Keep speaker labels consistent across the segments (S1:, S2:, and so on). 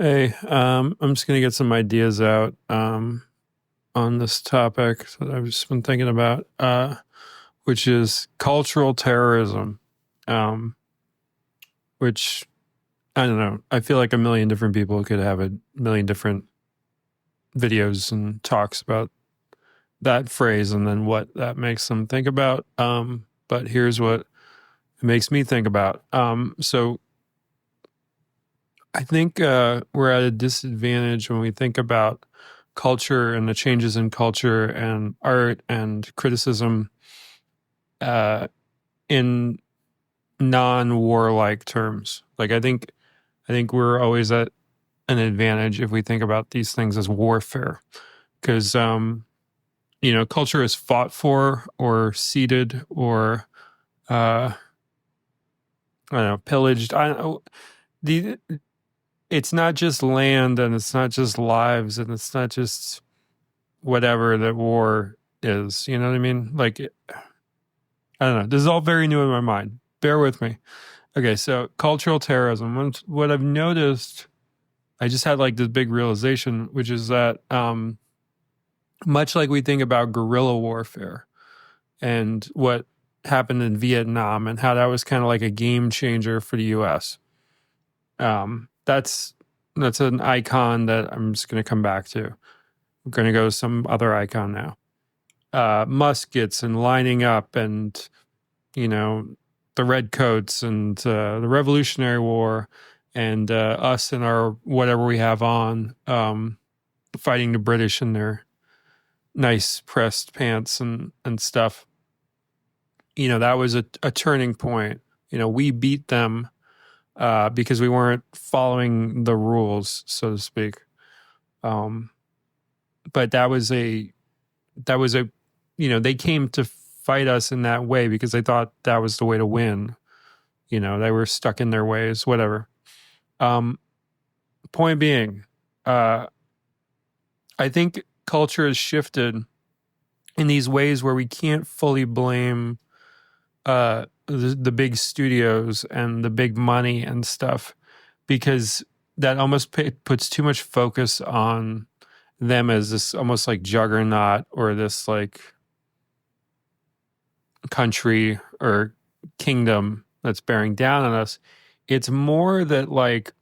S1: Hey, I'm just gonna get some ideas out on this topic that I've just been thinking about, which is cultural terrorism. Um, which I don't know. I feel like a million different people could have a million different videos and talks about that phrase and then what that makes them think about. But here's what it makes me think about. So I think we're at a disadvantage when we think about culture and the changes in culture and art and criticism uh, in non-warlike terms. Like I think we're always at an advantage if we think about these things as warfare, because culture is fought for or ceded or uh, I don't know, pillaged. I don't know. The It's not just land and it's not just lives and it's not just whatever that war is. You know what I mean? Like, I don't know. This is all very new in my mind. Bear with me. Okay, so cultural terrorism. What I've noticed, I just had like this big realization, which is that much like we think about guerrilla warfare and what happened in Vietnam and how that was kind of like a game changer for the U.S. That's an icon that I'm just going to come back to. I'm going to go to some other icon now. Muskets and lining up and, the red coats and the Revolutionary War and us and our whatever we have on, fighting the British in their nice pressed pants and stuff. That was a turning point. We beat them because we weren't following the rules, so to speak. But that was a they came to fight us in that way because they thought that was the way to win. They were stuck in their ways, whatever. Point being, I think culture has shifted in these ways where we can't fully blame the big studios and the big money and stuff, because that almost puts too much focus on them as this almost like juggernaut or this like country or kingdom that's bearing down on us. It's more that like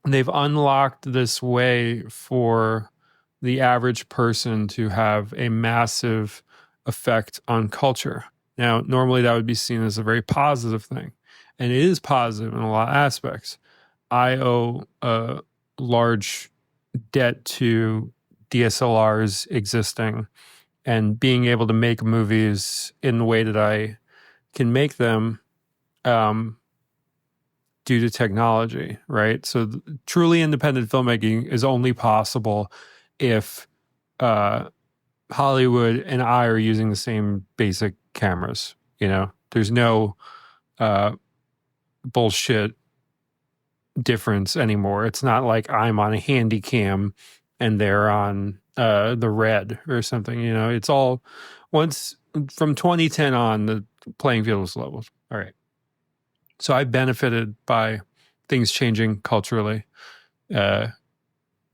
S1: they've unlocked this way for the average person to have a massive effect on culture. Now, normally that would be seen as a very positive thing, and it is positive in a lot of aspects. I owe a large debt to DSLRs existing and being able to make movies in the way that I can make them due to technology, right? So truly independent filmmaking is only possible if Hollywood and I are using the same basic cameras. There's no bullshit difference anymore. It's not like I'm on a handy cam and they're on the red or something. It's all once from 2010 on, the playing field was leveled. All right. So I benefited by things changing culturally in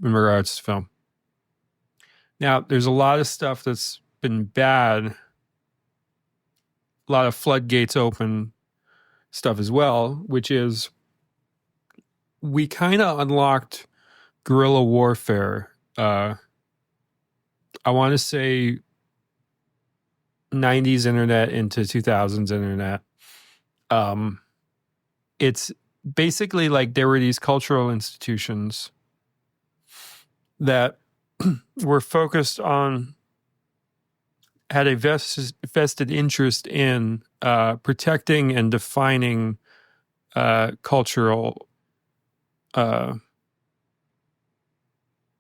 S1: regards to film. Now, there's a lot of stuff that's been bad, a lot of floodgates open stuff as well, which is we kind of unlocked guerrilla warfare. I want to say 90s internet into 2000s internet. It's basically like there were these cultural institutions that were focused on, had a vested interest in protecting and defining cultural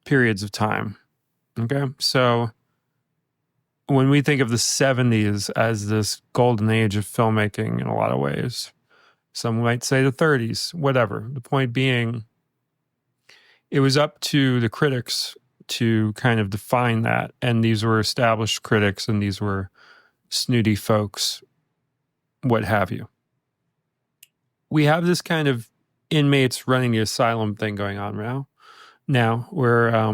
S1: periods of time. Okay, so when we think of the 70s as this golden age of filmmaking in a lot of ways, some might say the 30s, whatever. The point being, it was up to the critics to kind of define that. And these were established critics and these were snooty folks, what have you. We have this kind of inmates running the asylum thing going on now where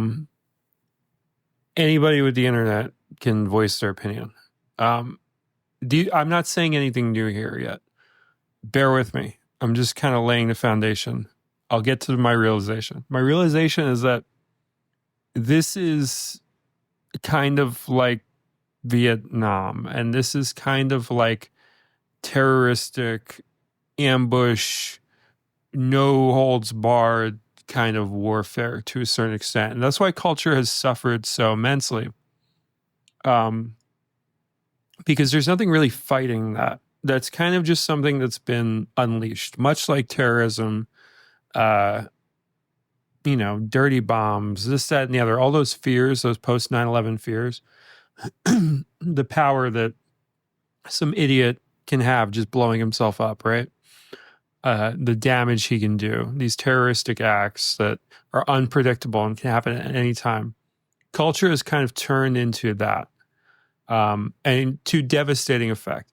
S1: anybody with the internet can voice their opinion. I'm not saying anything new here yet. Bear with me. I'm just kind of laying the foundation. I'll get to my realization. My realization is that this is kind of like Vietnam, and this is kind of like terroristic ambush, no holds barred kind of warfare to a certain extent. And that's why culture has suffered so immensely. Because there's nothing really fighting that. That's kind of just something that's been unleashed, much like terrorism, dirty bombs, this, that, and the other, all those fears, those post 9/11 fears, the power that some idiot can have just blowing himself up, right? The damage he can do, these terroristic acts that are unpredictable and can happen at any time. Culture has kind of turned into that, and to devastating effect.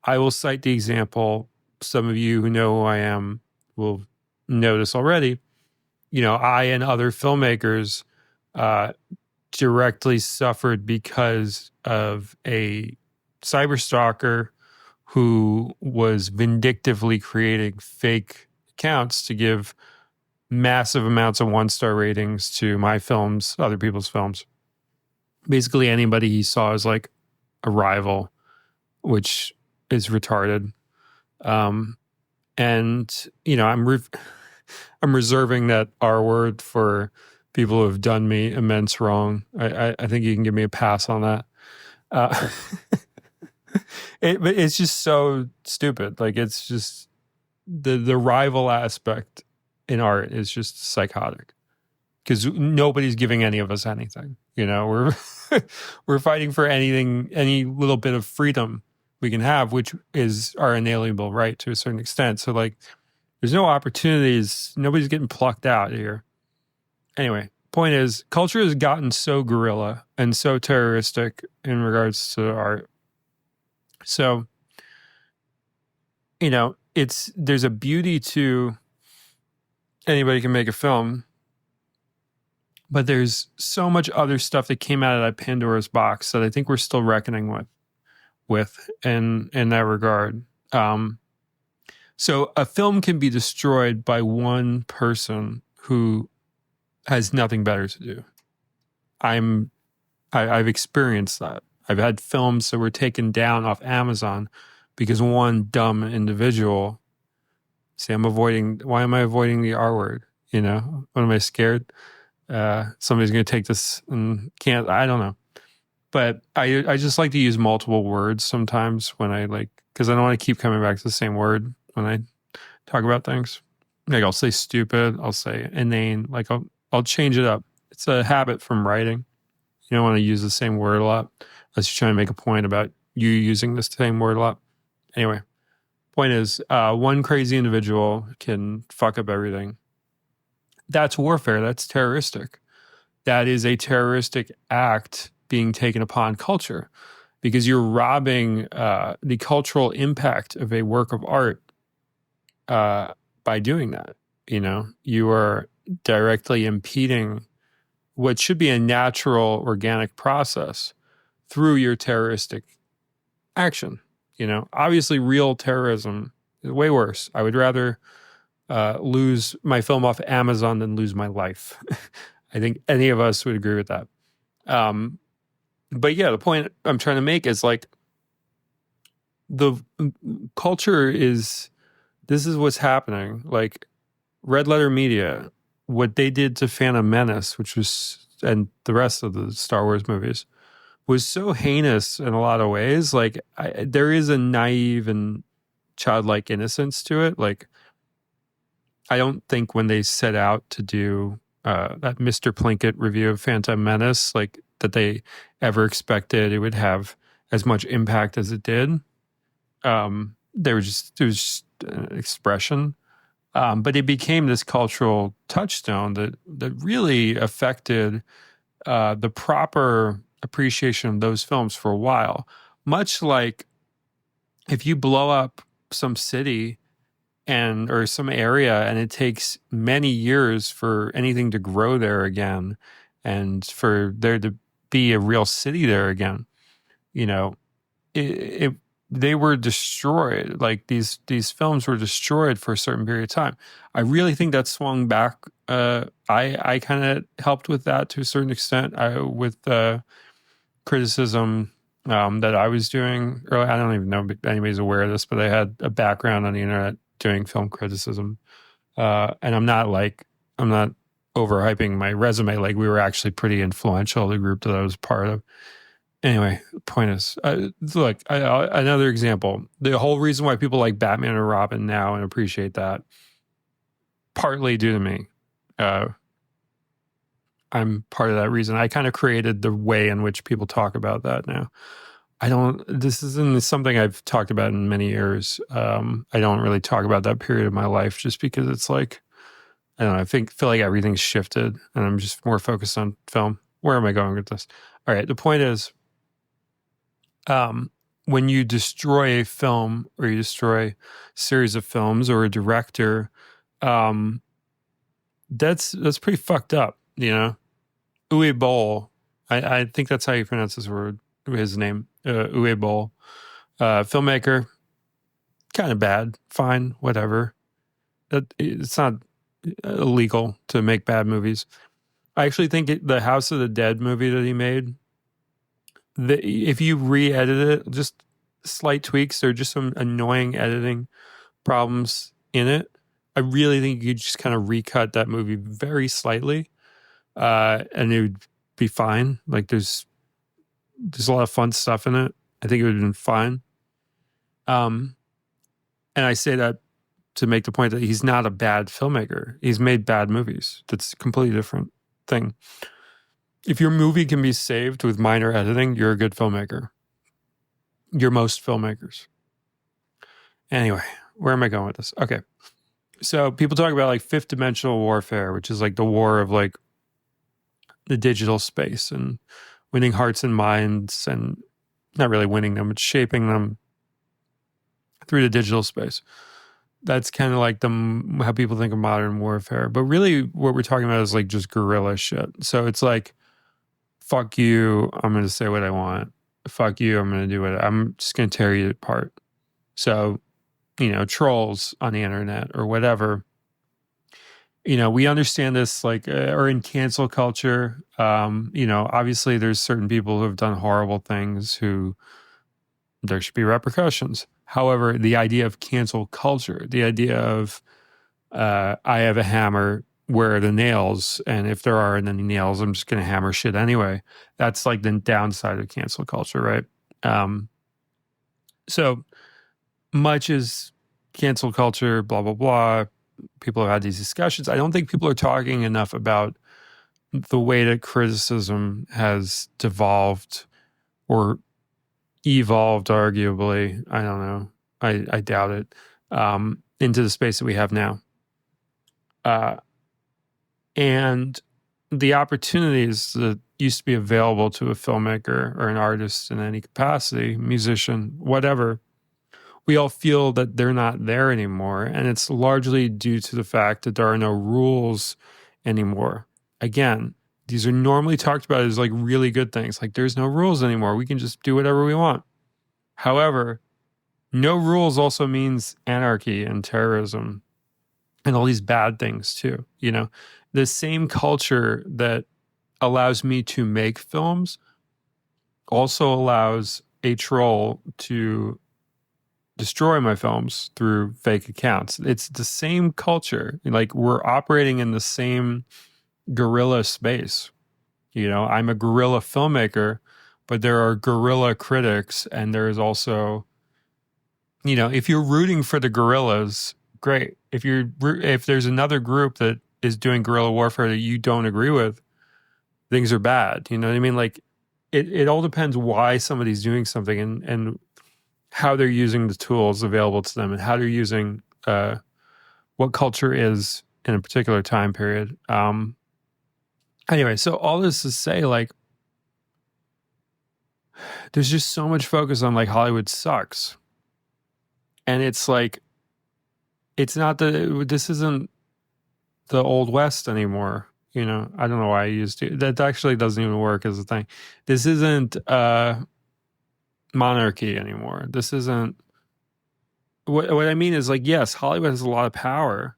S1: I will cite the example. Some of you who know who I am will know this already. I and other filmmakers directly suffered because of a cyberstalker who was vindictively creating fake accounts to give massive amounts of 1-star ratings to my films, other people's films. Basically, anybody he saw as like a rival, which is retarded. I'm reserving that R word for people who have done me immense wrong. I think you can give me a pass on that. But it's just so stupid. Like, it's just the rival aspect in art is just psychotic because nobody's giving any of us anything. We're we're fighting for anything, any little bit of freedom we can have, which is our inalienable right to a certain extent. So like, there's no opportunities. Nobody's getting plucked out here. Anyway, point is, culture has gotten so guerrilla and so terroristic in regards to art. So, there's a beauty to anybody can make a film, but there's so much other stuff that came out of that Pandora's box that I think we're still reckoning with in that regard. So a film can be destroyed by one person who has nothing better to do. I've experienced that. I've had films that were taken down off Amazon because one dumb individual. See, why am I avoiding the R word? What am I scared? Somebody's going to take this and can't, I don't know. But I just like to use multiple words sometimes when because I don't want to keep coming back to the same word when I talk about things. Like, I'll say stupid, I'll say inane, like I'll change it up. It's a habit from writing. You don't want to use the same word a lot unless you're trying to make a point about you using the same word a lot. Anyway, point is, one crazy individual can fuck up everything. That's warfare. That's terroristic. That is a terroristic act being taken upon culture because you're robbing the cultural impact of a work of art by doing that. You are directly impeding what should be a natural, organic process through your terroristic action. Obviously, real terrorism is way worse. I would rather lose my film off Amazon than lose my life. I think any of us would agree with that. But yeah, the point I'm trying to make is like the culture this is what's happening. Like Red Letter Media, what they did to Phantom Menace, and the rest of the Star Wars movies, was so heinous in a lot of ways. Like there is a naive and childlike innocence to it. Like, I don't think when they set out to do that Mr. Plinkett review of Phantom Menace, like that they ever expected it would have as much impact as it did. It was just an expression. But it became this cultural touchstone that really affected the proper appreciation of those films for a while. Much like if you blow up some city and or some area, and it takes many years for anything to grow there again, and for there to be a real city there again. You know, it they were destroyed. Like these films were destroyed for a certain period of time. I really think that swung back. I kind of helped with that to a certain extent. With criticism that I was doing early. I don't even know if anybody's aware of this, but I had a background on the internet doing film criticism. And I'm not overhyping my resume. Like, we were actually pretty influential, the group that I was part of. Anyway, the point is, look, another example. The whole reason why people like Batman and Robin now and appreciate that, partly due to me. I'm part of that reason. I kind of created the way in which people talk about that now. This isn't something I've talked about in many years. I don't really talk about that period of my life just because it's like, I don't know, feel like everything's shifted and I'm just more focused on film. Where am I going with this? All right. The point is, when you destroy a film or you destroy a series of films or a director, that's pretty fucked up, you know? Uwe Boll, I think that's how you pronounce his name, Uwe Boll, filmmaker, kind of bad, fine, whatever. It's not illegal to make bad movies. I actually think the House of the Dead movie that he made, if you re-edit it, just slight tweaks, there are just some annoying editing problems in it. I really think you just kind of recut that movie very slightly, and it would be fine. Like, there's a lot of fun stuff in it. I think it would have been fine. And I say that to make the point that he's not a bad filmmaker. He's made bad movies. That's a completely different thing. If your movie can be saved with minor editing, you're a good filmmaker. You're most filmmakers. Anyway, where am I going with this? Okay. So people talk about like fifth dimensional warfare, which is like the war of like the digital space and winning hearts and minds, and not really winning them, but shaping them through the digital space. That's kind of like how people think of modern warfare. But really what we're talking about is like just guerrilla shit. So it's like, fuck you, I'm going to say what I want. Fuck you, I'm going to do I'm just going to tear you apart. So, trolls on the internet or whatever. We understand this, like, or in cancel culture, obviously there's certain people who have done horrible things who there should be repercussions. However, the idea of cancel culture, the idea of I have a hammer, where are the nails? And if there aren't any nails, I'm just going to hammer shit anyway. That's like the downside of cancel culture, right? So much as cancel culture, blah, blah, blah, people have had these discussions. I don't think people are talking enough about the way that criticism has devolved or evolved, arguably. I don't know. I doubt it. Into the space that we have now. And the opportunities that used to be available to a filmmaker or an artist in any capacity, musician, whatever, we all feel that they're not there anymore. And it's largely due to the fact that there are no rules anymore. Again, these are normally talked about as like really good things. Like, there's no rules anymore. We can just do whatever we want. However, no rules also means anarchy and terrorism and all these bad things too. The same culture that allows me to make films also allows a troll to destroy my films through fake accounts. It's the same culture. Like, we're operating in the same guerrilla space. I'm a guerrilla filmmaker, but there are guerrilla critics, and there is also, if you're rooting for the guerrillas, great. If there's another group that is doing guerrilla warfare that you don't agree with, things are bad. You know what I mean? Like, it all depends why somebody's doing something and how they're using the tools available to them and how they're using what culture is in a particular time period. Anyway, so all this to say, like, there's just so much focus on like Hollywood sucks. And it's like, it's not this isn't the old west anymore. I don't know why I used it. That actually doesn't even work as a thing. This isn't monarchy anymore. This isn't what I mean is, like, yes, Hollywood has a lot of power,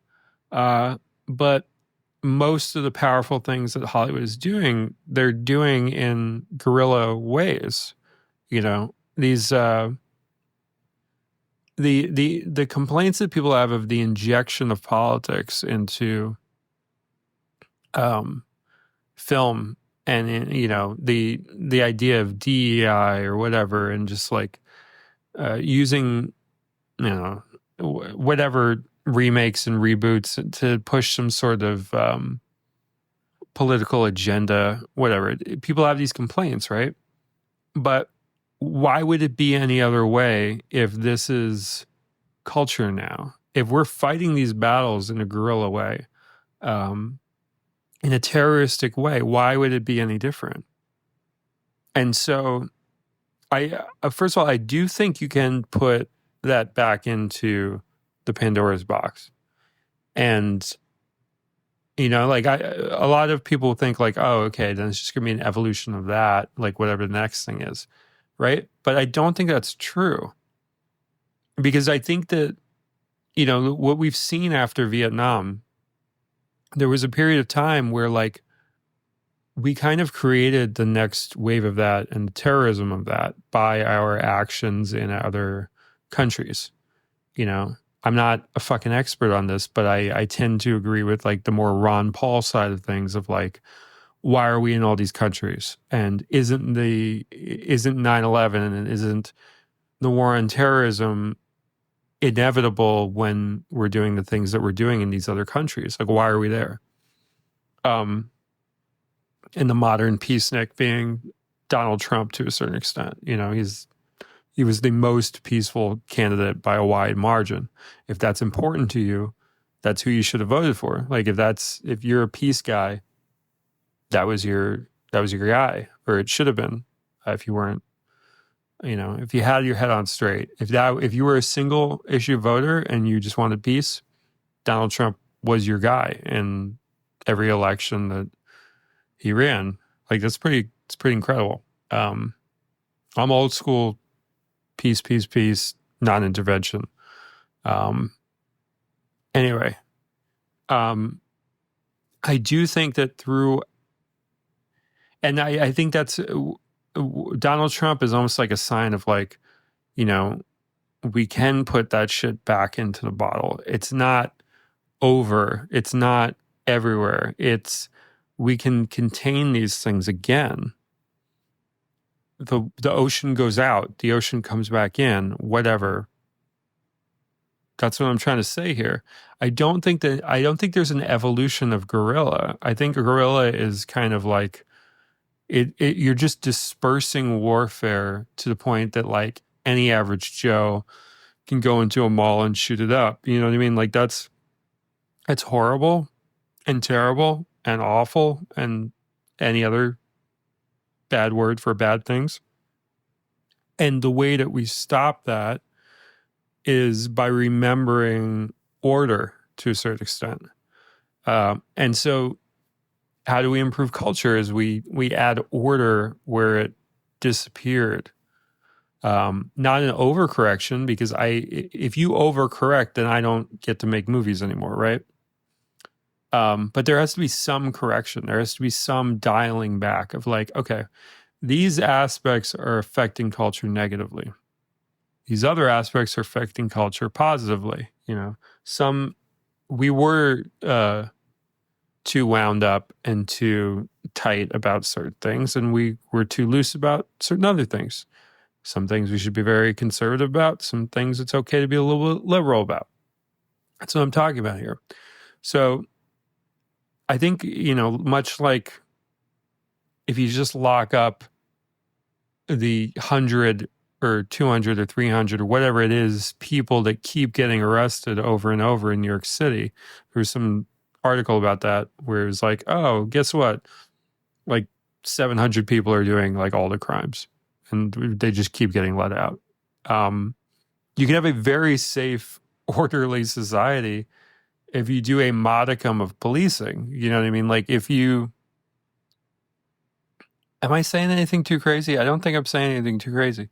S1: but most of the powerful things that Hollywood is doing, they're doing in guerrilla ways. These the complaints that people have of the injection of politics into film, and the idea of DEI or whatever, and just like using whatever remakes and reboots to push some sort of political agenda, whatever. People have these complaints, right? But why would it be any other way if this is culture now? If we're fighting these battles in a guerrilla way, in a terroristic way, why would it be any different? And so, first of all, I do think you can put that back into the Pandora's box. And, like, a lot of people think like, oh, okay, then it's just going to be an evolution of that, like whatever the next thing is, right? But I don't think that's true. Because I think that, what we've seen after Vietnam, there was a period of time where, like, we kind of created the next wave of that and the terrorism of that by our actions in other countries. I'm not a fucking expert on this, but I tend to agree with, like, the more Ron Paul side of things of, like, why are we in all these countries? And isn't 9/11 and isn't the war on terrorism inevitable when we're doing the things that we're doing in these other countries? Like, why are we there? And the modern peacenik being Donald Trump to a certain extent. He was the most peaceful candidate by a wide margin. If that's important to you, that's who you should have voted for. Like, if you're a peace guy, that was your guy, or it should have been. If you weren't, if you had your head on straight, if you were a single issue voter and you just wanted peace, Donald Trump was your guy in every election that he ran. Like, it's pretty incredible. I'm old school, peace, non-intervention. Anyway, I do think that and I think that's Donald Trump is almost like a sign of, like, we can put that shit back into the bottle. It's not over. It's not everywhere. We can contain these things again. The ocean goes out, the ocean comes back in, whatever. That's what I'm trying to say here. I don't think there's an evolution of guerrilla. I think a guerrilla is kind of like you're just dispersing warfare to the point that, like, any average Joe can go into a mall and shoot it up. You know what I mean? Like, that's horrible and terrible and awful and any other bad word for bad things. And the way that we stop that is by remembering order to a certain extent. And so how do we improve culture? Is we add order where it disappeared. Not an overcorrection, because if you overcorrect, then I don't get to make movies anymore, right? But there has to be some correction. There has to be some dialing back of, like, okay, these aspects are affecting culture negatively. These other aspects are affecting culture positively. We were too wound up and too tight about certain things, and we were too loose about certain other things. Some things we should be very conservative about. Some things it's okay to be a little bit liberal about. That's what I'm talking about here. So I think, much like if you just lock up the 100 or 200 or 300 or whatever it is, people that keep getting arrested over and over in New York City. There was some article about that where it was like, oh, guess what? Like 700 people are doing, like, all the crimes, and they just keep getting let out. You can have a very safe orderly society if you do a modicum of policing. You know what I mean? Like if you, am I saying anything too crazy? I don't think I'm saying anything too crazy.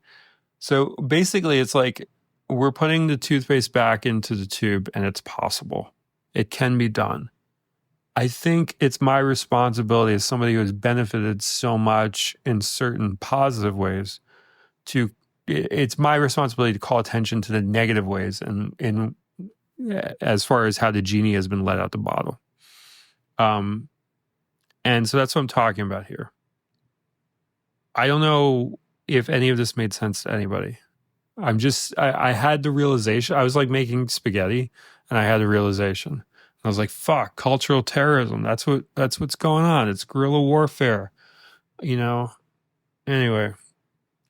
S1: So basically, it's like we're putting the toothpaste back into the tube and it's possible. It can be done. I think it's my responsibility as somebody who has benefited so much in certain positive ways to, it's my responsibility to call attention to the negative ways and in as far as how the genie has been let out the bottle. And so that's what I'm talking about here. I don't know if any of this made sense to anybody. I had the realization. I was like making spaghetti and I had a realization. I was like, fuck, cultural terrorism. That's what's going on. It's guerrilla warfare, you know? Anyway.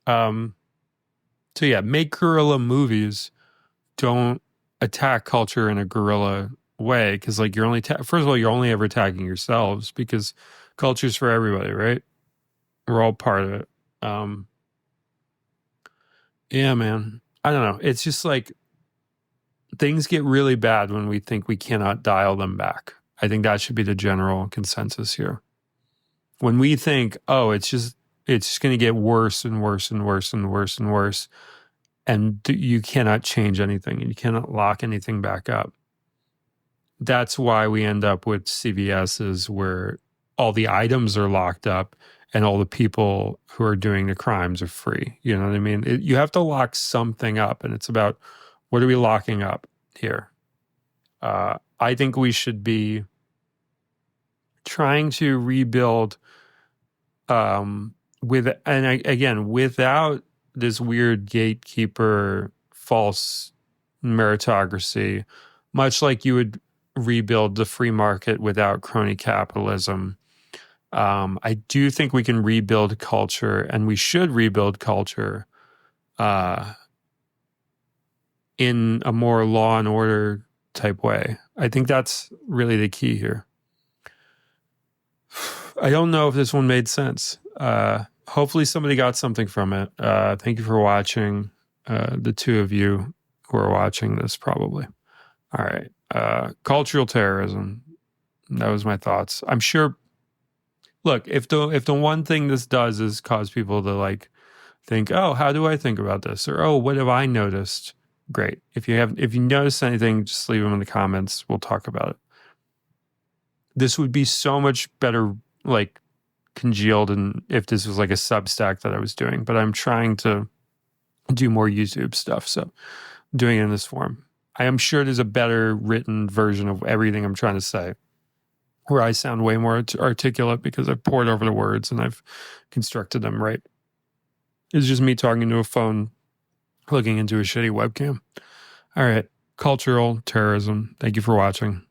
S1: So yeah, make guerrilla movies. Don't attack culture in a guerrilla way. Cause like you're only, first of all, you're only ever attacking yourselves because culture's for everybody, right? We're all part of it. Yeah, man. I don't know. It's just like things get really bad when we think we cannot dial them back. I think that should be the general consensus here. When we think, oh, it's just going to get worse and worse and worse and worse and worse, and you cannot change anything and you cannot lock anything back up. That's why we end up with CVS's where all the items are locked up and all the people who are doing the crimes are free. You know what I mean? You have to lock something up, and it's about what are we locking up here? I think we should be trying to rebuild without this weird gatekeeper false meritocracy, much like you would rebuild the free market without crony capitalism. I do think we can rebuild culture, and we should rebuild culture in a more law and order type way. I think that's really the key here. I don't know if this one made sense. Hopefully somebody got something from it. Thank you for watching. The two of you who are watching this probably. All right. Cultural terrorism. That was my thoughts. I'm sure. Look, if the one thing this does is cause people to like think, oh, how do I think about this? Or, oh, what have I noticed? Great. If you notice anything, just leave them in the comments. We'll talk about it. This would be so much better, like congealed, and if this was like a Substack that I was doing, but I'm trying to do more YouTube stuff. So I'm doing it in this form. I am sure there's a better written version of everything I'm trying to say, where I sound way more articulate because I've poured over the words and I've constructed them right. It's just me talking to a phone, looking into a shitty webcam. All right. Cultural terrorism. Thank you for watching.